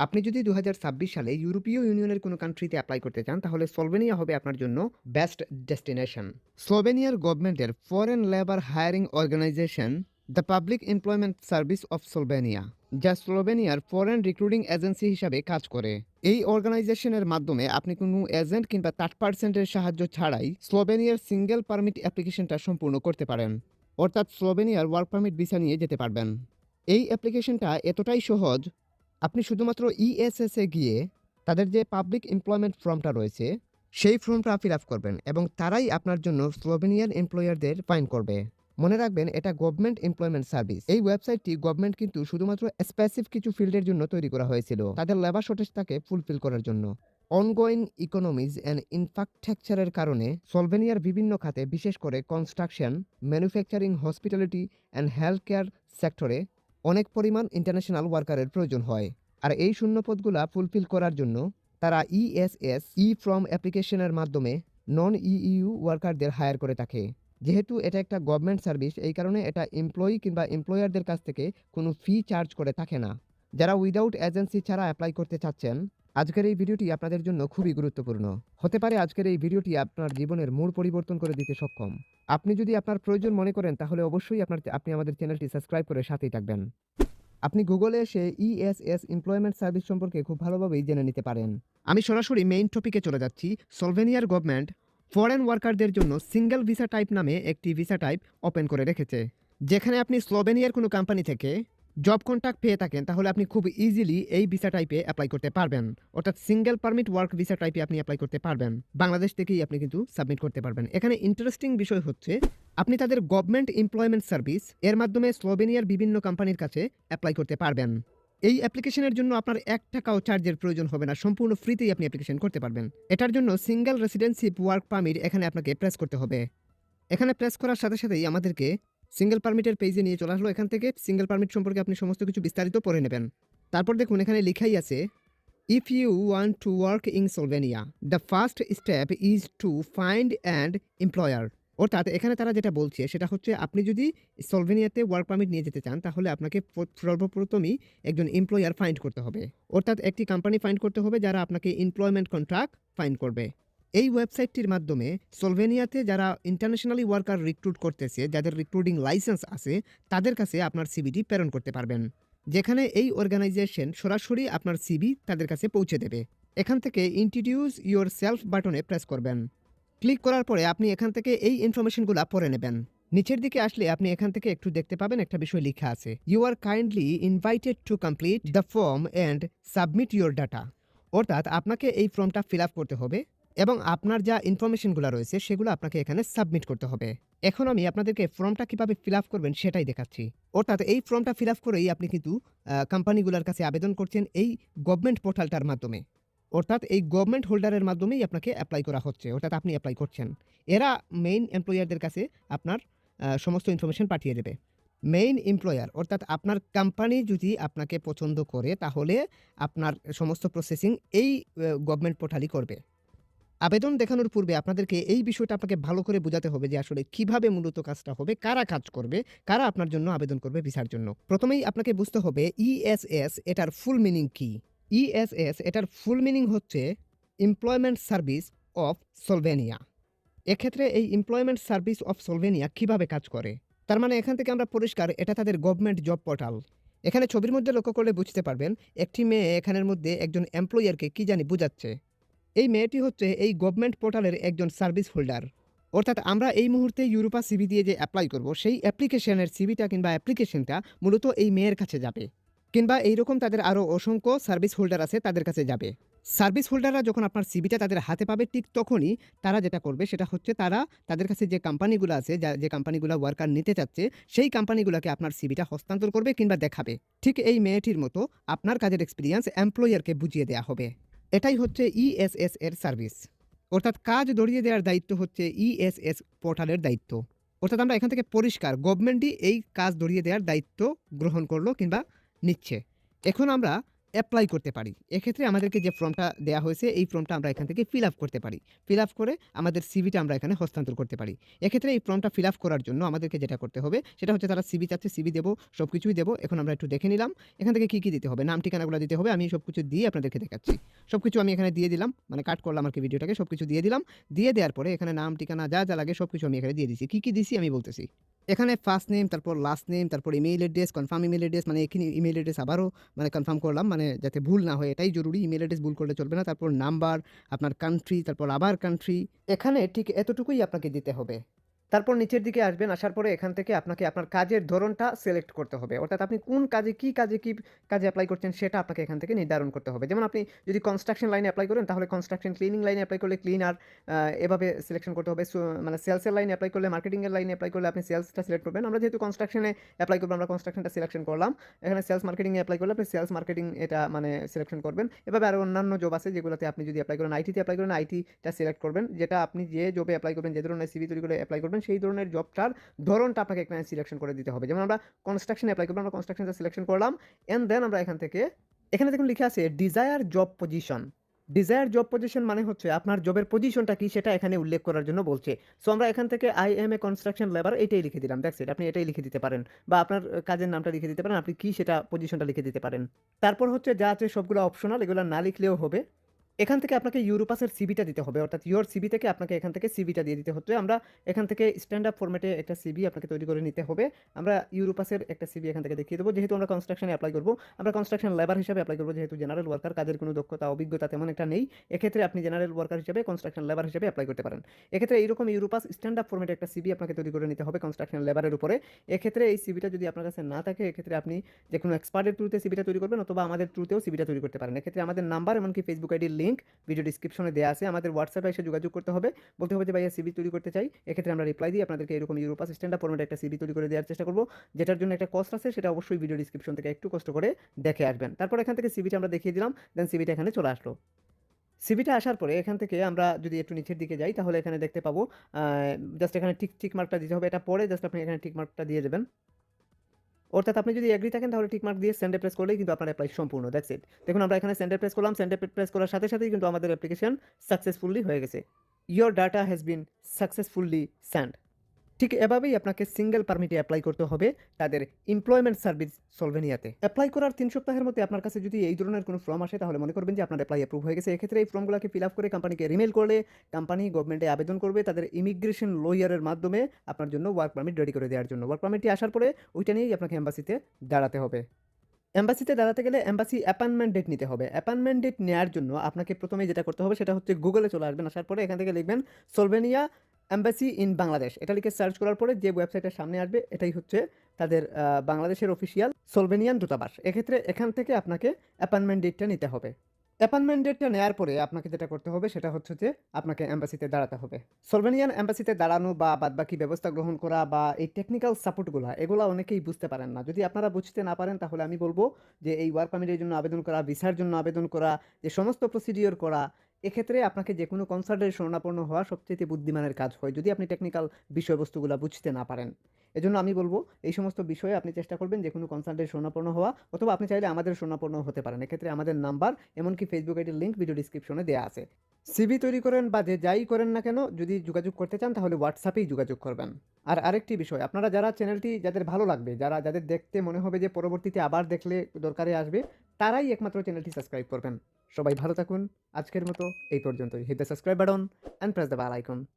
আপনি যদি ২০২৬ সালে ইউরোপীয় ইউনিয়নের কোনো কান্ট্রিতে এপ্লাই করতে চান, তাহলে স্লোভেনিয়া হবে আপনার জন্য বেস্ট ডেস্টিনেশন। স্লোভেনিয়ার গভর্নমেন্টের foreign labour hiring organization the public employment service of Slovenia, যা স্লোভেনিয়ার ফরেন রিক্রুটিং এজেন্সি হিসাবে কাজ করে। এই অর্গানাইজেশনের মাধ্যমে আপনি কোনো এজেন্ট কিংবা থার্ড পার্সেন্টের সাহায্য ছাড়াই স্লোভেনিয়ার সিঙ্গেল পারমিট অ্যাপ্লিকেশনটা সম্পূর্ণ করতে পারেন, অর্থাৎ স্লোভেনিয়ার ওয়ার্ক পারমিট ভিসা নিয়ে যেতে পারবেন। এই অ্যাপ্লিকেশনটা এতটাই সহজ, আপনি শুধুমাত্র ইএসএসে গিয়ে তাদের যে পাবলিক এমপ্লয়মেন্ট ফর্মটা রয়েছে, সেই ফর্মটা ফিল আপ করবেন এবং তারাই আপনার জন্য স্লোভেনিয়ান এমপ্লয়ারদের ফাইন্ড করবে। মনে রাখবেন, এটা গভর্নমেন্ট এমপ্লয়মেন্ট সার্ভিস। এই ওয়েবসাইটটি গভর্নমেন্ট কিন্তু শুধুমাত্র স্পেসিফিক কিছু ফিল্ডের জন্য তৈরি করা হয়েছিল, তাদের লেবার শর্টেজটাকে ফুলফিল করার জন্য। অনগোয়িং ইকোনমিজ অ্যান্ড ইনফ্রাস্ট্রাকচারের কারণে স্লোভেনিয়ার বিভিন্ন খাতে, বিশেষ করে construction, manufacturing, hospitality and health care সেক্টরে অনেক পরিমাণ ইন্টারন্যাশনাল ওয়ার্কারের প্রয়োজন হয়। আর এই শূন্যপদগুলা ফুলফিল করার জন্য তারা ইএসএস ফর্ম অ্যাপ্লিকেশনের মাধ্যমে নন ইইউ ওয়ার্কারদের হায়ার করে থাকে। যেহেতু এটা একটা গভর্নমেন্ট সার্ভিস, এই কারণে এটা এমপ্লয়ি কিংবা এমপ্লয়ারদের কাছ থেকে কোনো ফি চার্জ করে থাকে না। যারা উইদাউট এজেন্সি ছাড়া অ্যাপ্লাই করতে চাচ্ছেন, আজকের এই ভিডিওটি আপনাদের জন্য খুবই গুরুত্বপূর্ণ। হতে পারে আজকের এই ভিডিওটি আপনার জীবনের মূল পরিবর্তন করে দিতে সক্ষম। আপনি যদি আপনার প্রয়োজন মনে করেন, তাহলে অবশ্যই আপনি আমাদের চ্যানেলটি সাবস্ক্রাইব করে সাথেই থাকবেন। আপনি গুগলে এসে ইএসএস এমপ্লয়মেন্ট সার্ভিস সম্পর্কে খুব ভালোভাবেই জেনে নিতে পারেন। আমি সরাসরি মেইন টপিকে চলে যাচ্ছি। স্লোভেনিয়ার গভর্নমেন্ট ফরেন ওয়ার্কারদের জন্য সিঙ্গেল ভিসা টাইপ নামে একটি ভিসা টাইপ ওপেন করে রেখেছে, যেখানে আপনি স্লোভেনিয়ার কোনো কোম্পানি থেকে জব কন্ট্রাক্ট পেয়ে থাকেন, তাহলে আপনি খুব ইজিলি এই ভিসা টাইপে অ্যাপ্লাই করতে পারবেন। অর্থাৎ সিঙ্গেল পারমিট ওয়ার্ক ভিসা টাইপে আপনি অ্যাপ্লাই করতে পারবেন। বাংলাদেশ থেকেই আপনি কিন্তু সাবমিট করতে পারবেন। এখানে ইন্টারেস্টিং বিষয় হচ্ছে, আপনি তাদের গভর্নমেন্ট এমপ্লয়মেন্ট সার্ভিস এর মাধ্যমে স্লোভেনিয়ার বিভিন্ন কোম্পানির কাছে অ্যাপ্লাই করতে পারবেন। এই অ্যাপ্লিকেশনের জন্য আপনার ১ টাকাও চার্জের প্রয়োজন হবে না, সম্পূর্ণ ফ্রিতেই আপনি অ্যাপ্লিকেশন করতে পারবেন। এটার জন্য সিঙ্গেল রেসিডেন্সিপ ওয়ার্ক পারমিট এখানে আপনাকে প্রেস করতে হবে। এখানে প্রেস করার সাথে সাথেই আমাদেরকে সিঙ্গেল পারমিটের পেজে নিয়ে চলে আসলো। এখান থেকে সিঙ্গেল পারমিট সম্পর্কে আপনি সমস্ত কিছু বিস্তারিত পড়ে নেবেন। তারপর দেখুন, এখানে লেখাই আছে, if you want to work in Slovenia, the first step is to find and employer. অর্থাৎ এখানে তারা যেটা বলছে সেটা হচ্ছে, আপনি যদি স্লোভেনিয়াতে ওয়ার্ক পারমিট নিয়ে যেতে চান, তাহলে আপনাকে সর্বপ্রথমই একজন এমপ্লয়ার ফাইন্ড করতে হবে। অর্থাৎ একটি কোম্পানি ফাইন্ড করতে হবে যারা আপনাকে এমপ্লয়মেন্ট কন্ট্রাক্ট ফাইন্ড করবে। এই ওয়েবসাইটটির মাধ্যমে স্লোভেনিয়াতে যারা ইন্টারন্যাশনালি ওয়ার্কার রিক্রুট করতেছে, যাদের রিক্রুটিং লাইসেন্স আছে, তাদের কাছে আপনার সিভিটি প্রেরণ করতে পারবেন, যেখানে এই অর্গানাইজেশন সরাসরি আপনার সিভি তাদের কাছে পৌঁছে দেবে। এখান থেকে ইন্ট্রোডিউস ইউর সেলফ বাটনে প্রেস করবেন। ক্লিক করার পরে আপনি এখান থেকে এই ইনফরমেশনগুলো পড়ে নেবেন। নিচের দিকে আসলে আপনি এখান থেকে একটু দেখতে পাবেন, একটা বিষয় লেখা আছে, you are kindly invited to complete the form and submit your data. অর্থাৎ আপনাকে এই ফর্মটা ফিল আপ করতে হবে এবং আপনার যা ইনফরমেশনগুলো রয়েছে সেগুলো আপনাকে এখানে সাবমিট করতে হবে। এখন আমি আপনাদেরকে ফর্মটা কিভাবে ফিল আপ করবেন সেটাই দেখাচ্ছি। অর্থাৎ এই ফর্মটা ফিল আপ করেই আপনি কিন্তু কোম্পানিগুলোর কাছে আবেদন করছেন এই গভর্নমেন্ট পোর্টালটার মাধ্যমে। অর্থাৎ এই গভর্নমেন্ট হোল্ডারের মাধ্যমেই আপনাকে অ্যাপ্লাই করা হচ্ছে, অর্থাৎ আপনি অ্যাপ্লাই করছেন। এরা মেইন এমপ্লয়ারদের কাছে আপনার সমস্ত ইনফরমেশন পাঠিয়ে দেবে। মেইন এমপ্লয়ার অর্থাৎ আপনার কোম্পানি যদি আপনাকে পছন্দ করে, তাহলে আপনার সমস্ত প্রসেসিং এই গভর্নমেন্ট পোর্টালই করবে। আবেদন দেখানোর পূর্বে আপনাদেরকে এই বিষয়টা আপনাকে ভালো করে বোঝাতে হবে যে আসলে কিভাবে মূলত কাজটা হবে, কারা কাজ করবে, কারা আপনার জন্য আবেদন করবে ভিসার জন্য। প্রথমেই আপনাকে বুঝতে হবে ইএসএস এটার ফুল মিনিং কি। ইএসএস এটার ফুল মিনিং হচ্ছে এমপ্লয়মেন্ট সার্ভিস অফ স্লোভেনিয়া। এক্ষেত্রে এই এমপ্লয়মেন্ট সার্ভিস অফ স্লোভেনিয়া কিভাবে কাজ করে, তার মানে এখান থেকে আমরা পরিষ্কার, এটা তাদের গভর্নমেন্ট জব পোর্টাল। এখানে ছবির মধ্যে লক্ষ্য করলে বুঝতে পারবেন, একটি মেয়ে এখানের মধ্যে একজন এমপ্লয়ারকে কি জানি বুঝাচ্ছে। এই মেয়েটি হচ্ছে এই গভর্নমেন্ট পোর্টালের একজন সার্ভিস হোল্ডার। অর্থাৎ আমরা এই মুহূর্তে ইউরোপা সিভি দিয়ে যে অ্যাপ্লাই করব, সেই অ্যাপ্লিকেশনের সিভিটা কিংবা অ্যাপ্লিকেশনটা মূলত এই মেয়ের কাছে যাবে, কিংবা এইরকম তাদের আরও অসংখ্য সার্ভিস হোল্ডার আছে, তাদের কাছে যাবে। সার্ভিস হোল্ডাররা যখন আপনার সিভিটা তাদের হাতে পাবে, ঠিক তখনই তারা যেটা করবে সেটা হচ্ছে, তারা তাদের কাছে যে কোম্পানিগুলো আছে, যে কোম্পানিগুলো ওয়ার্কার নিতে চাচ্ছে, সেই কোম্পানিগুলোকে আপনার সিভিটা হস্তান্তর করবে কিংবা দেখাবে। ঠিক এই মেয়েটির মতো আপনার কাজের এক্সপিরিয়েন্স এমপ্লয়ারকে বুঝিয়ে দেওয়া হবে। এটাই হচ্ছে ইএসএস এর সার্ভিস। অর্থাৎ কাজ ধরিয়ে দেওয়ার দায়িত্ব হচ্ছে ইএসএস পোর্টালের দায়িত্ব। অর্থাৎ আমরা এখান থেকে পরিষ্কার, গভর্নমেন্টই এই কাজ ধরিয়ে দেওয়ার দায়িত্ব গ্রহণ করলো কিংবা নিচ্ছে। এখন আমরা অ্যাপ্লাই করতে পারি। এক্ষেত্রে আমাদেরকে যে ফর্মটা দেয়া হয়েছে, এই ফর্মটা আমরা এখান থেকে ফিল আপ করতে পারি। ফিল আপ করে আমাদের সিভিটা আমরা এখানে হস্তান্তর করতে পারি। এক্ষেত্রে এই ফর্মটা ফিল আপ করার জন্য আমাদেরকে যেটা করতে হবে, সেটা হচ্ছে তারা সিভি চাচ্ছে, সিভি দেব, সবকিছুই দেব। এখন আমরা একটু দেখে নিলাম। এখান থেকে কি দিতে হবে? নাম ঠিকানাগুলা দিতে হবে। আমি সবকিছু দিয়ে আপনাদেরকে দেখাচ্ছি। সবকিছু আমি এখানে দিয়ে দিলাম। মানে কাট করলাম আরকি ভিডিওটাকে। সবকিছু দিয়ে দিলাম। দিয়ে দেওয়ার পরে এখানে নাম, ঠিকানা যা লাগে সবকিছু আমি এখানে দিয়ে দিছি। কি দিছি আমি বলতেছি। এখানে ফার্স্ট নেম, তারপর লাস্ট নেম, তারপর email address, confirm email address, মানে এখানে ইমেইল অ্যাড্রেস আবারও মানে কনফার্ম করলাম, মানে যাতে ভুল না হয় এটাই জরুরি। ইমেইল অ্যাড্রেস ভুল করলে চলবে না। তারপর নাম্বার, আপনার কান্ট্রি, তারপর আবার কান্ট্রি। এখানে ঠিক এতটুকুই আপনাকে দিতে হবে। তারপর নিচের দিকে আসবেন, আসার পরে এখান থেকে আপনাকে আপনার কাজের ধরনটা সিলেক্ট করতে হবে। অর্থাৎ আপনি কোন কাজে, কি কাজে এপ্লাই করছেন সেটা আপনাকে এখান থেকে নির্ধারণ করতে হবে। যেমন আপনি যদি কনস্ট্রাকশন লাইনে এপ্লাই করেন তাহলে কনস্ট্রাকশন, ক্লিনিং লাইনে এপ্লাই করলে ক্লিনার, এভাবে সিলেকশন করতে হবে। মানে সেলসের লাইনে এপ্লাই করলে, মার্কেটিংয়ের লাইনে এপ্লাই করলে আপনি সেলসটা সিলেক্ট করবেন। আমরা যেহেতু কনস্ট্রাকশনে এপ্লাই করবো, আমরা কনস্ট্রাকশনটা সিলেকশন করলাম। এখানে সেলস মার্কেটিংয়ে এপ্লাই করলে আপনি সেলস মার্কেটিং এটা মানে সিলেকশন করবেন। এভাবে আরও অন্যান্য জব আছে যেগুলোতে আপনি যদি এপ্লাই করেন, আইটিতে এপ্লাই করেন, আইটিটা সিলেক্ট করবেন। যেটা আপনি যে জবে এপ্লাই করবেন, যে ধরনের সিভি তৈরি করে এপ্লাই করবেন, সেই ধরনের জবটার ধরনটা আপনাকে এখানে সিলেকশন করে দিতে হবে। যেমন আমরা কনস্ট্রাকশনে এপ্লাই করবো, আমরা কনস্ট্রাকশনটা সিলেকশন করলাম। এন্ড দেন আমরা এখান থেকে, এখানে দেখুন লিখে আছে desire job position. Desire job position মানে হচ্ছে আপনার জবের পজিশনটা কি সেটা এখানে উল্লেখ করার জন্য বলছে। সো আমরা এখান থেকে I M A construction labour এটাই লিখে দিলাম। That's it. আপনি এটাই লিখে দিতে পারেন, বা আপনার কাজের নামটা লিখে দিতে পারেন, আপনি কি সেটা পজিশনটা লিখে দিতে পারেন। তারপর হচ্ছে যা আছে সবগুলো অপশনাল, এগুলো না লিখলেও হবে। এখান থেকে আপনাকে ইউরোপাসের সিভিটা দিতে হবে, অর্থাৎ ইওর সিভি থেকে আপনাকে এখান থেকে সিভিটা দিয়ে দিতে হচ্ছে। আমরা এখান থেকে স্ট্যান্ড আপ ফরম্যাটে একটা সিভি আপনাকে তৈরি করে নিতে হবে। আমরা ইউরোপাসের একটা সিভি এখান থেকে দেখিয়ে দেবো। যেহেতু আমরা কনস্ট্রাকশনে অ্যাপ্লাই করবো, আমরা কনস্ট্রাকশন লেবার হিসাবে অ্যাপ্লাই করবো, যেহেতু জেনারেল ওয়ার্কার, কাজের কোনো দক্ষতা অভিজ্ঞতা তেমন একটা নেই। এক্ষেত্রে আপনি জেনারেল ওয়ার্কার হিসেবে, কনস্ট্রাকশন লেবার হিসেবে অ্যাপ্লাই করতে পারেন। এক্ষেত্রে এইরকম ইউরোপাস স্ট্যান্ড আপ ফরম্যাটে একটা সিভি আপনাকে তৈরি করে নিতে হবে কনস্ট্রাকশন লেবারের উপরে। এক্ষেত্রে এই সিভিটা যদি আপনার কাছে না থাকে, এক্ষেত্রে আপনি যে কোনো এক্সপার্টের থ্রুতে সিভিটা তৈরি করবেন, অথবা আমাদের থ্রুতেও সিভিটা তৈরি করতে পারেন। এক্ষেত্রে আমাদের নাম্বার, এমনকি ফেসবুক আইডির লিঙ্ক ভিডিও ডিসক্রিপশনে দেওয়া আছে। আমাদের হোয়াটসঅ্যাপে এসে যোগাযোগ করতে হবে, বলতে হবে যে ভাইয়া সিভি তৈরি করতে চাই। এক্ষেত্রে আমরা রিপ্লাই দিয়ে আপনাদেরকে এরকম ইউরোপাস স্ট্যান্ড আপ ফরম্যাটে একটা সিভি তৈরি করে দেওয়ার চেষ্টা করবো, যেটার জন্য একটা কস্ট আছে, সেটা অবশ্যই ভিডিও ডিসক্রিপশন থেকে একটু কষ্ট করে দেখে আসবেন। তারপর এখান থেকে সিভিটা আমরা দেখিয়ে দিলাম, দেন সিভিটা এখানে চলে আসলো। সিভিটা আসার পরে এখান থেকে আমরা যদি একটু নিচের দিকে যাই, তাহলে এখানে দেখতে পাবো জাস্ট এখানে টিক মার্কটা দিতে হবে। এটা পরে জাস্ট আপনি এখানে টিক মার্কটা দিয়ে দেবেন। অর্থাৎ আপনি যদি এগ্রি থাকেন তাহলে টিক মার্ক দিয়ে সেন্ডে প্রেস করলেই কিন্তু আপনার অ্যাপ্লাই সম্পূর্ণ। That's it. দেখুন আমরা এখানে সেন্ডে প্রেস করলাম। সেন্ডে প্রেস করার সাথে সাথেই কিন্তু আমাদের অ্যাপ্লিকেশন সাকসেসফুলি হয়ে গেছে। Your data has been successfully send. ঠিক এভাবেই আপনাকে সিঙ্গেল পারমিটে অ্যাপ্লাই করতে হবে তাদের এমপ্লয়মেন্ট সার্ভিস সলভেনিয়াতে। অ্যাপ্লাই করার 3 সপ্তাহের মধ্যে আপনার কাছে যদি এই ধরনের কোনো ফর্ম আসে, তাহলে মনে করবেন যে আপনার অ্যাপ্লাই অ্যাপ্রুভ হয়ে গেছে। এক্ষেত্রে এই ফর্মগুলোকে ফিল আপ করে কোম্পানিকে রিমেল করলে কোম্পানি গভর্নমেন্টে আবেদন করবে তাদের ইমিগ্রেশন লয়ারের মাধ্যমে আপনার জন্য ওয়ার্ক পারমিট রেডি করে দেওয়ার জন্য। ওয়ার্ক পারমিটটি আসার পরে ওইটা নিয়েই আপনাকে এম্বাসিতে দাঁড়াতে হবে। এম্বাসিতে দাঁড়াতে গেলে এম্বাসি অ্যাপয়েন্টমেন্ট ডেট নিতে হবে। অ্যাপয়েন্টমেন্ট ডেট নেওয়ার জন্য আপনাকে প্রথমেই যেটা করতে হবে সেটা হচ্ছে গুগলে চলে আসবেন। আসার পরে এখান থেকে লিখবেন সলভেনিয়া এম্বাসি ইন বাংলাদেশ। এটা লিখে সার্চ করার পরে যে ওয়েবসাইটের সামনে আসবে, এটাই হচ্ছে তাদের বাংলাদেশের অফিসিয়াল সলভেনিয়ান দূতাবাস। এক্ষেত্রে এখান থেকে আপনাকে অ্যাপয়েন্টমেন্ট ডেটটা নিতে হবে। অ্যাপয়েন্টমেন্ট ডেটটা নেওয়ার পরে আপনাকে যেটা করতে হবে সেটা হচ্ছে যে আপনাকে এম্বাসিতে দাঁড়াতে হবে। সলভেনিয়ান এম্বাসিতে দাঁড়ানো বা বাদবাকি ব্যবস্থা গ্রহণ করা বা এই টেকনিক্যাল সাপোর্টগুলো, এগুলো অনেকেই বুঝতে পারেন না। যদি আপনারা বুঝতে না পারেন তাহলে আমি বলবো যে এই ওয়ার্ক পারমিটের জন্য আবেদন করা, ভিসার জন্য আবেদন করা, যে সমস্ত প্রসিডিওর করা, এক্ষেত্রে আপনাকে যে কোনো কনসাল্টের শরণাপন্ন হওয়া সবচেয়ে বুদ্ধিমানের কাজ হয়, যদি আপনি টেকনিক্যাল বিষয়বস্তুগুলো বুঝতে না পারেন। এজন্য আমি বলবো এই সমস্ত বিষয়ে আপনি চেষ্টা করবেন যে কোনো কনসাল্টের শরণাপন্ন হওয়া, অথবা আপনি চাইলে আমাদের শরণাপন্ন হতে পারেন। এক্ষেত্রে আমাদের নাম্বার, এমনকি ফেসবুক আইডির লিঙ্ক ভিডিও ডিসক্রিপশনে দেওয়া আছে। সিভি তৈরি করেন বা যে যাই করেন না কেন, যদি যোগাযোগ করতে চান তাহলে হোয়াটসঅ্যাপেই যোগাযোগ করবেন। আর আরেকটি বিষয়, আপনারা যারা চ্যানেলটি যাদের ভালো লাগবে, যাদের দেখতে মনে হবে যে পরবর্তীতে আবার দেখলে দরকারে আসবে, তারাই একমাত্র চ্যানেলটি সাবস্ক্রাইব করবেন। সবাই ভালো থাকুন। আজকের মতো এই পর্যন্তই। Hit the subscribe button and press the bell icon.